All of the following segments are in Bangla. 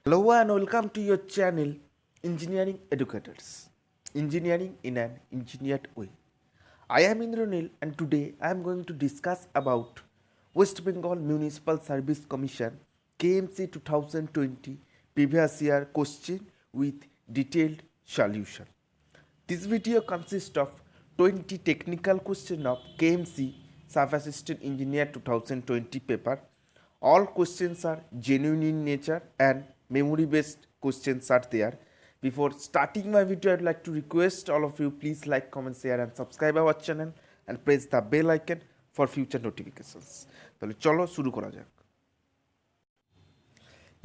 Hello and welcome to your channel Engineering Educators. Engineering in an engineered way. I am Indranil and today I am going to discuss about West Bengal Municipal Service Commission KMC 2020 previous year question with detailed solution. This video consists of 20 technical questions of KMC Sub Assistant Engineer 2020 paper. All questions are genuine in nature and memory based questions are there. Before starting my video, I'd like to request all of you please like, comment, share and subscribe our channel and press the bell icon for future notifications. তাহলে চলো শুরু করা যাক.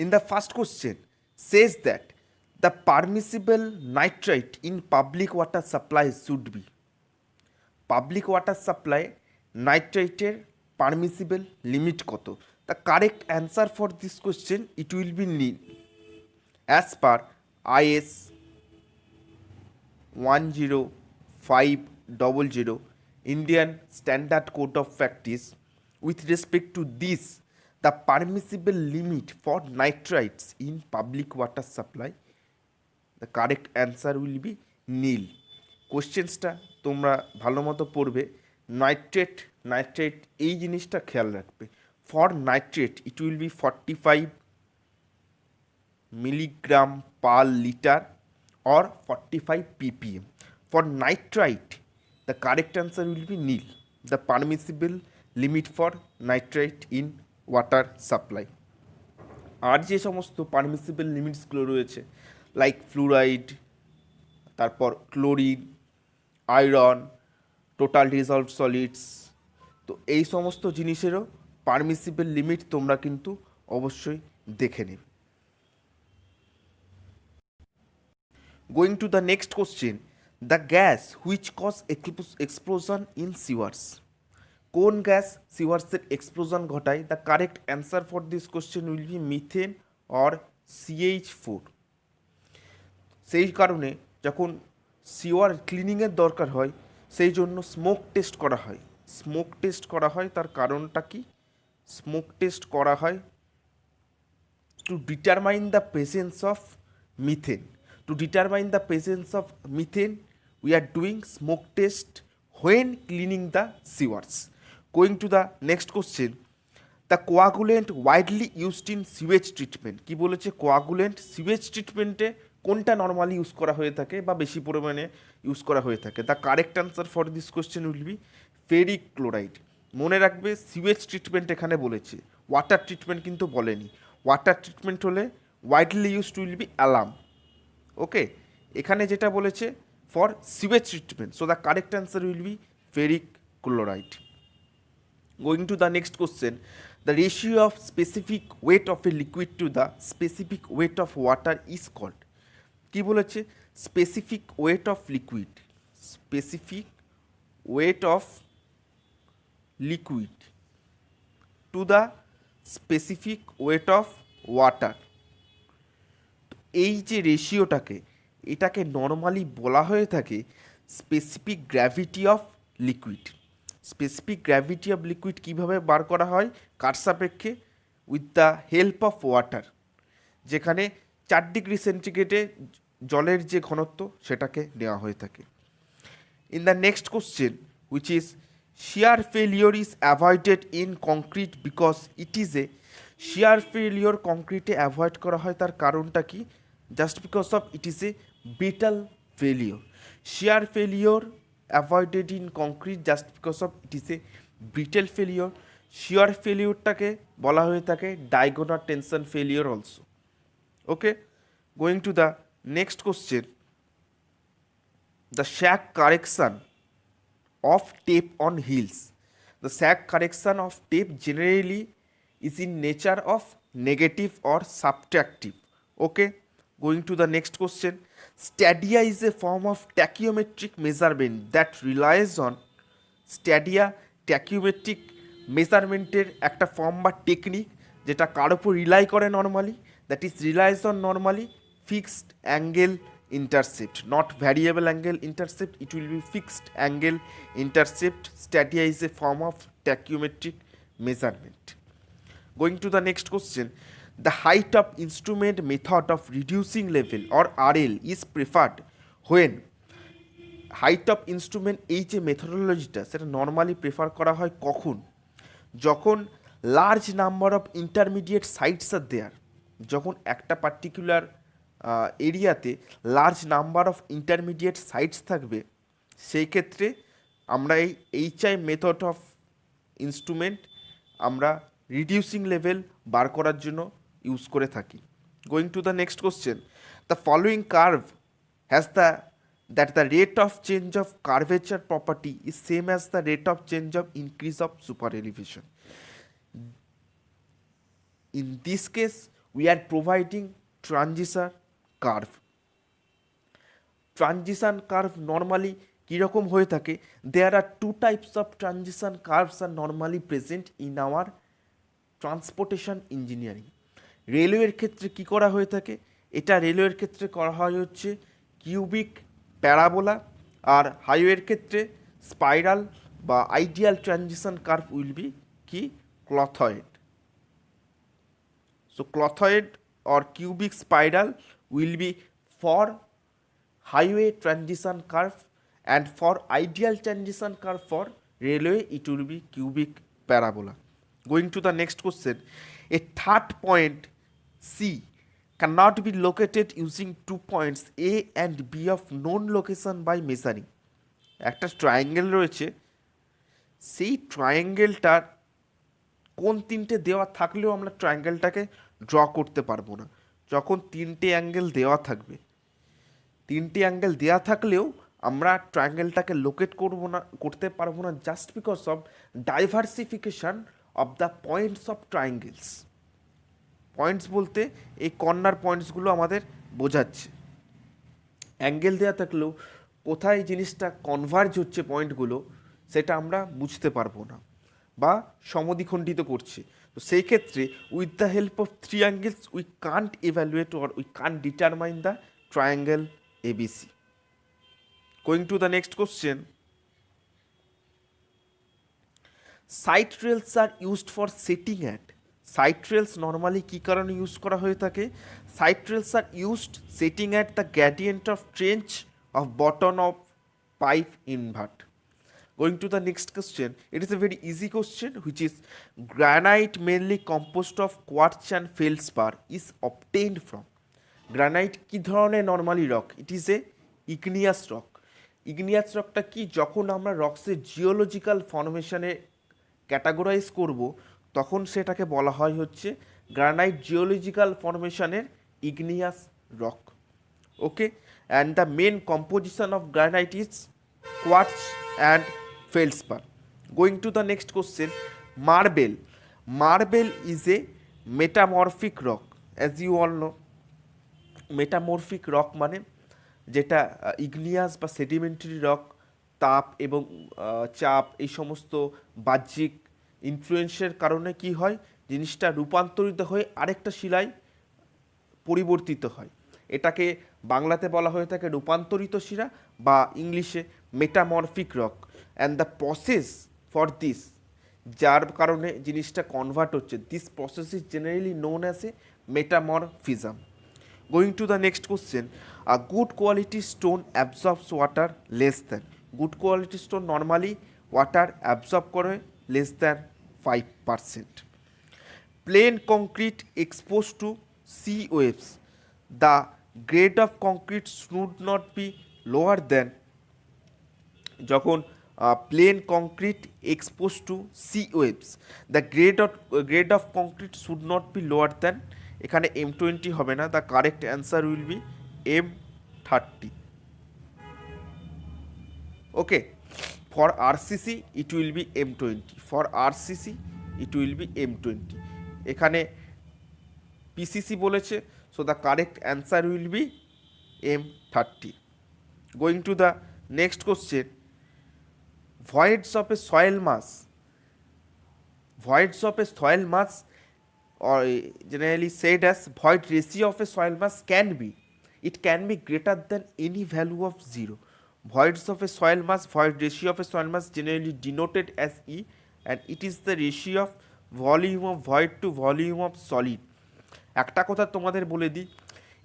In the first question says that the permissible nitrate in public water supply should be public water supply nitrateর permissible limit কত. The correct answer for this question it will be nil as per IS 10500 Indian Standard Code of Practice. With respect to this, the permissible limit for nitrates in public water supply, the correct answer will be nil. কোশ্চেন্সটা তোমরা ভালো মতো পড়বে. নাইট্রেট এই জিনিসটা খেয়াল রাখবে. For nitrate it will B 45 milligram per liter or 45 ppm. For nitrite, the correct answer will be nil. The permissible limit for nitrate in water supply. আর যে সমস্ত পারমিসিবল লিমিটসগুলো রয়েছে লাইক ফ্লুরাইড, তারপর chlorine, iron, total dissolved solids, তো এই সমস্ত জিনিসেরও পারমিসিবল লিমিট তোমরা কিন্তু অবশ্যই দেখে নেবে. Going to the next question, the gas which cause explosion in sewers. কোন গ্যাস সিওয়ার্সের এক্সপ্লোশন ঘটায়? The correct answer for this question will be methane or CH4. সেই কারণে যখন সিওয়ার ক্লিনিংয়ের দরকার হয় সেই জন্য স্মোক টেস্ট করা হয়. স্মোক টেস্ট করা হয় তার কারণটা কি? স্মোক টেস্ট করা হয় to determine the presence of methane. To determine the presence of methane, we are doing smoke test when cleaning the sewers. Going to the next question, the coagulant widely used in sewage treatment. কি বলেছে? coagulant sewage treatment-এ কোনটা নর্মালি ইউজ করা হয়ে থাকে বা বেশি পরিমাণে ইউজ করা হয়ে থাকে? The correct answer for this question will be ferric chloride. মনে রাখবে সিওয়েজ ট্রিটমেন্ট এখানে বলেছে, ওয়াটার ট্রিটমেন্ট কিন্তু বলেনি. ওয়াটার ট্রিটমেন্ট হলে widely used will be alum. Okay, এখানে যেটা বলেছে for sewage treatment, so the correct answer will be ferric chloride. Going to the next question, the ratio of specific weight of a liquid to the specific weight of water is called. কি বলেছে? Specific weight of liquid, specific weight of liquid to the specific weight of water. এই যে রেশিওটাকে, এটাকে নর্মালি বলা হয়ে থাকে specific gravity of liquid. Specific gravity of liquid কীভাবে বার করা হয়? কার সাপেক্ষে? With the help of water, যেখানে 4 ডিগ্রি সেন্টিগ্রেডে জলের যে ঘনত্ব সেটাকে নেওয়া হয়ে থাকে. In the next question which is shear failure is avoided in concrete because it is a. Shear failure কংক্রিটে অ্যাভয়েড করা হয় তার কারণটা কি? Just because of it is a brittle failure. Shear failure avoided in concrete just because of it is a brittle failure. Shear ফেলিওরটাকে বলা হয়ে থাকে diagonal tension failure also. Okay, going to the next question, the sag correction of tape on heels. The sag correction of tape generally is in nature of negative or subtractive. Okay, going to the next question, stadia is a form of tachyometric measurement that relies on. stadia tachyometric মেজারমেন্টের একটা ফর্ম বা টেকনিক যেটা কার উপর রিলাই করে normally, that is realise on normally fixed angle intercept, not variable angle intercept, it will be fixed angle intercept. Stadia is a form of tachyometric measurement. Going to the next question, The height of instrument method of reducing level or RL is preferred when height of instrument এই যে মেথোডোলজিটা সেটা নর্মালি প্রেফার করা হয় কখন, যখন large number of intermediate sights are there, যখন একটা পার্টিকুলার এরিয়াতে large number of intermediate sights থাকবে, সেই ক্ষেত্রে আমরা এই এইচআই মেথড অফ ইনস্ট্রুমেন্ট আমরা রিডিউসিং লেভেল বার করার জন্য ইউজ করে থাকি। Going to the next question, the following curve has that the rate of change of curvature property is same as the rate of change of increase of super elevation. In this case, we are providing transition curve. Transition curve normally কীরকম হয়ে থাকে? There are two types of transition curves are normally present in our transportation engineering. রেলওয়ের ক্ষেত্রে কি করা হয়ে থাকে? এটা রেলওয়ের ক্ষেত্রে করা হয় হচ্ছে কিউবিক প্যারাবোলা, আর হাইওয়ের ক্ষেত্রে স্পাইরাল বা ideal transition curve will be কি clothoid. So clothoid or cubic spiral will be for highway transition curve, and for ideal transition curve for railway it will be cubic parabola. Going to the next question, a third point C cannot be located using 2 points A and B of known location by measuring. একটা ট্রায়াঙ্গেল রয়েছে, সেই ট্রায়াঙ্গেলটার কোন তিনটে দেওয়া থাকলেও আমরা ট্রায়াঙ্গেলটাকে ড্র করতে পারবো না। যখন তিনটে অ্যাঙ্গেল দেওয়া থাকবে, তিনটে অ্যাঙ্গেল দেওয়া থাকলেও আমরা ট্রায়াঙ্গেলটাকে লোকেট করতে পারবো না, just because of diversification of the points of triangles. Points বলতে এই কর্নার পয়েন্টসগুলো আমাদের বোঝাচ্ছে। অ্যাঙ্গেল দেওয়া থাকলেও কোথায় জিনিসটা কনভার্জ হচ্ছে পয়েন্টগুলো সেটা আমরা বুঝতে পারবো না, বা সমদ্বিখণ্ডিত করছে। তো সেই ক্ষেত্রে with the help of three angles we can't evaluate or we can't determine the triangle ABC. Going to the next question, side rails are used for setting at. Side rails normally কী কারণে ইউজ করা হয়ে থাকে? Side rails are used setting at the gradient of trench of bottom of pipe invert. Going to the next question, it is a very easy question, which is granite mainly composed of quartz and feldspar is obtained from. Granite কি ধরনের normally rock? It is a igneous rock. Igneous রকটা কি? যখন আমরা রক্সের জিওলজিক্যাল ফর্মেশনে ক্যাটাগরাইজ করব তখন সেটাকে বলা হয় হচ্ছে গ্রানাইট জিওলজিক্যাল ফর্মেশনের igneous rock. Okay, and the main composition of granite is quartz and feldspar. Going to the next question, marble. Marble is a metamorphic rock, as you all know. Metamorphic rock মানে যেটা ইগনিয়াস বা সেডিমেন্টারি রক তাপ এবং চাপ এই সমস্ত বাহ্যিক ইনফ্লুয়েন্সের কারণে কি হয়, জিনিসটা রূপান্তরিত হয়ে আরেকটা শিলায় পরিবর্তিত হয়। এটাকে বাংলাতে বলা হয়ে থাকে রূপান্তরিত শিলা বা ইংলিশে metamorphic rock. And the process for this, যার কারণে জিনিসটা কনভার্ট হচ্ছে, this process is generally known as a metamorphism. Going to the next question, a good quality stone absorbs water less than. Good quality stone normally water absorb করে less than 5%. Plain concrete expose to sea waves, the grade of concrete should not be lower than, যখন plain concrete expose to sea waves, the grade of concrete should not be lower than, এখানে M20 হবে না, the correct answer will be M30. Okay, for RCC it will be M20, for RCC it will be M20। এখানে পিসিসি বলেছে, so the correct answer will be M30. Going to the next question, voids of a soil mass. Voids of a soil mass, or generally said as void ratio of a soil mass, can be, it can be greater than any value of 0. Voids of a soil mass, void ratio of a soil mass generally denoted as E, and it is the ratio of volume of void to volume of solid. একটা কথা তোমাদের বলে দিই,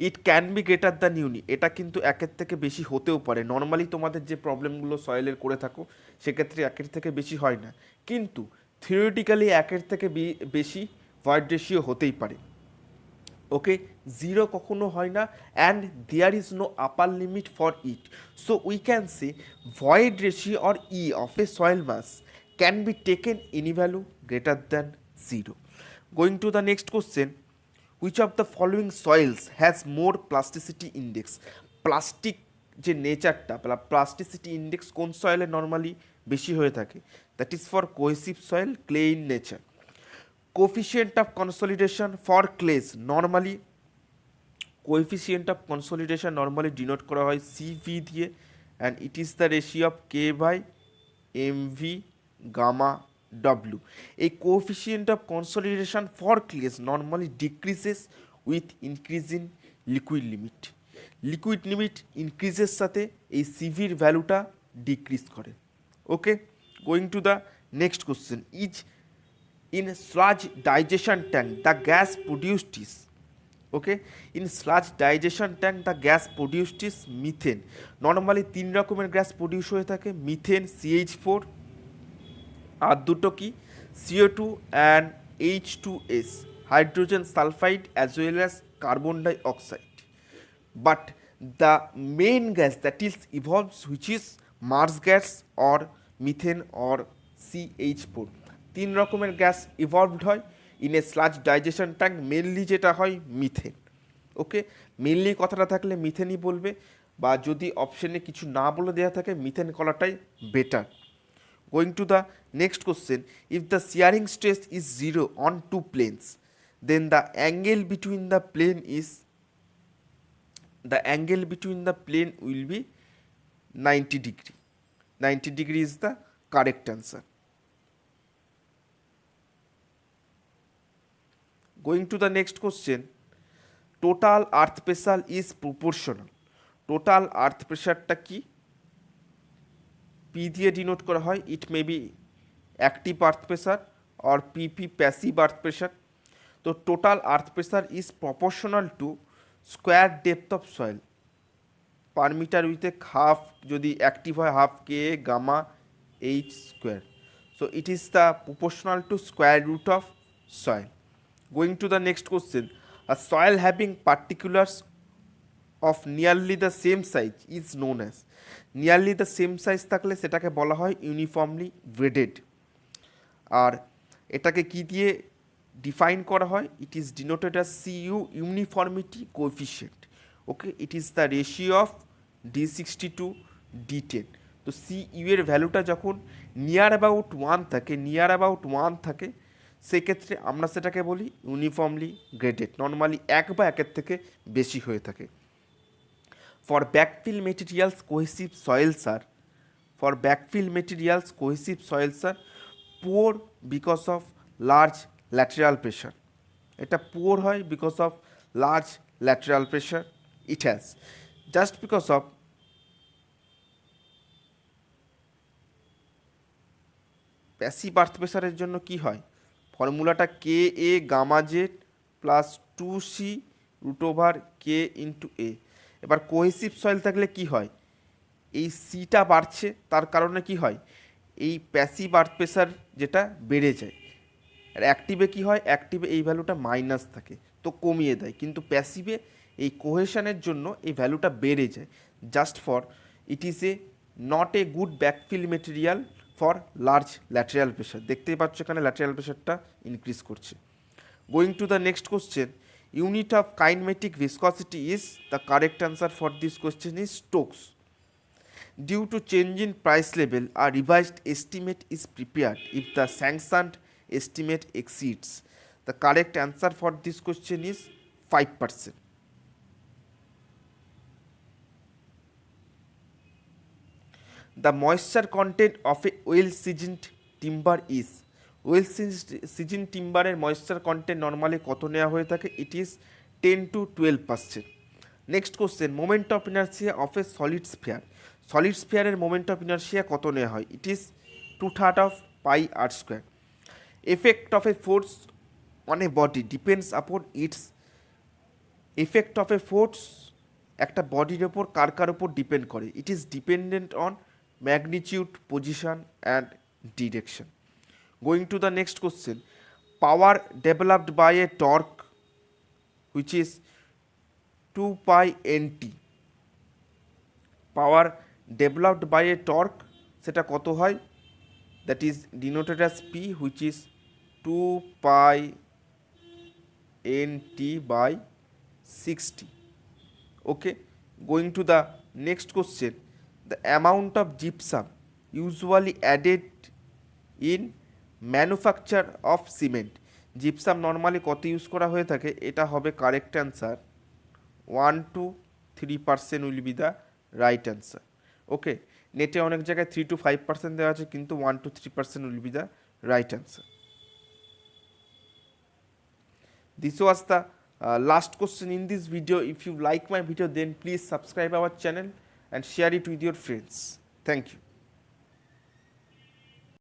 it can be greater than unity, এটা কিন্তু একের থেকে বেশি হতেও পারে। নর্মালি তোমাদের যে প্রবলেমগুলো সয়েলের করে থাকো সেক্ষেত্রে একের থেকে বেশি হয় না, কিন্তু থিওরিটিক্যালি একের থেকে বেশি ভয়েড রেশিও হতেই পারে। ওকে, জিরো কখনো হয় না, and there is no upper limit for it. So we can say void ratio or e of a soil mass can be taken any value greater than zero. Going to the next question, which of the following soils has more plasticity index? Plastic যে নেচারটা, প্লাস্টিসিটি ইন্ডেক্স কোন সয়েলে নর্মালি বেশি হয়ে থাকে? That is for cohesive soil, clay in nature. Coefficient of consolidation for clays normally, coefficient of consolidation normally denote করা হয় সিভি দিয়ে, and it is the ratio of K by MV gamma W. এই coefficient of consolidation for clays normally decreases with increase in liquid limit. Liquid limit ইনক্রিজের সাথে এই সিভির ভ্যালুটা ডিক্রিজ করে। Okay, going to the next question, is in sludge digestion tank the gas produced is, okay, in sludge digestion tank the gas produced is methane. Normally তিন রকমের গ্যাস প্রডিউস হয়ে থাকে, মিথেন, CH4, আর দুটো কি CO2 and H2S, hydrogen sulphide as well as carbon dioxide. But the main gas that is evolves which is Mars gas or methane or CH4, তিন রকমের গ্যাস ইভলভড হয় in a sludge digestion tank. Mainly যেটা হয় মিথেন। ওকে, মেনলি কথাটা থাকলে মিথেনই বলবে, বা যদি অপশনে কিছু না বলে দেওয়া থাকে মিথেন করাটাই better. Going to the next question, if the shearing stress is zero on two planes then the angle between the plane is, the angle between the plane will be 90 degree. 90 degree is the correct answer. Going to the next question, total earth pressure is proportional. Total earth pressure টা কি? P দিয়ে ডিনোট করা হয়, it may be active earth pressure or PP passive earth pressure. তো total earth pressure is proportional to square depth of soil per metre with a half, যদি অ্যাক্টিভ হয় হাফ কে gamma H square. So it is the proportional to square root of soil. Going to the next question, a soil having particulars of nearly the same size is known as. Nearly the same size থাকলে সেটাকে বলা হয় ইউনিফর্মলি গ্রেডেড। আর এটাকে কি দিয়ে ডিফাইন করা হয়? It is denoted as CU, uniformity coefficient. Okay, it is the ratio of D60 D10। তো CU এর ভ্যালুটা যখন নিয়ার অ্যাবাউট ওয়ান থাকে সেক্ষেত্রে আমরা সেটাকে বলি ইউনিফর্মলি গ্রেডেড। নর্মালি এক বা একের থেকে বেশি হয়ে থাকে। For backfill materials cohesive soils are poor because of large lateral pressure. এটা পুওর হয় because of large lateral pressure it has. Just because of passive earth প্রেশারের জন্য কি হয়? ফর্মুলাটা KA gamma Z plus 2C root over K into A। এবার কোহেসিভ সয়েল থাকলে কি হয়? এই সিটা বাড়ছে, তার কারণে কি হয়? এই প্যাসিভ আর্থ প্রেশার যেটা বেড়ে যায়। আর অ্যাক্টিভে কী হয়? অ্যাক্টিভে এই ভ্যালুটা মাইনাস থাকে, তো কমিয়ে দেয়, কিন্তু প্যাসিভে এই কোহেশনের জন্য এই ভ্যালুটা বেড়ে যায়। Just for it is a not a good backfill material for large lateral pressure. দেখতেই পাচ্ছ এখানে ল্যাটেরাল প্রেশারটা ইনক্রিজ করছে। Going to the next question, unit of kinematic viscosity is, the correct answer for this question is stokes. Due to change in price level, a revised estimate is prepared if the sanctioned estimate exceeds. The correct answer for this question is 5%. The moisture content of a well seasoned timber is, well seasoned timber এর moisture content normally কত নেওয়া হয়ে থাকে? It is 10 to 12%. Next question, moment of inertia of a solid sphere. Solid sphere এর moment of inertia কত নেওয়া হয়? It is 2/3 of pi r square. Effect of a force on a body depends upon its effect of a force একটা বডির ওপর কার কার ওপর ডিপেন্ড করে? It is dependent on magnitude, position and direction. Going to the next question, power developed by a torque which is 2 pi nt, power developed by a torque সেটা কত হয়? That is denoted as P which is 2 pi nt by 60. Okay, going to the next question, the amount of gypsum usually added in manufacture of cement, gypsum normally কত ইউজ করা হয়ে থাকে? এটা হবে correct answer 1 to 3% will be the right answer. Okay, নেটে অনেক জায়গায় 3 to 5% দেওয়া আছে, কিন্তু 1 to 3% will be the right answer. This was the last question in this video. If you like my video, then please subscribe our channel and share it with your friends. Thank you.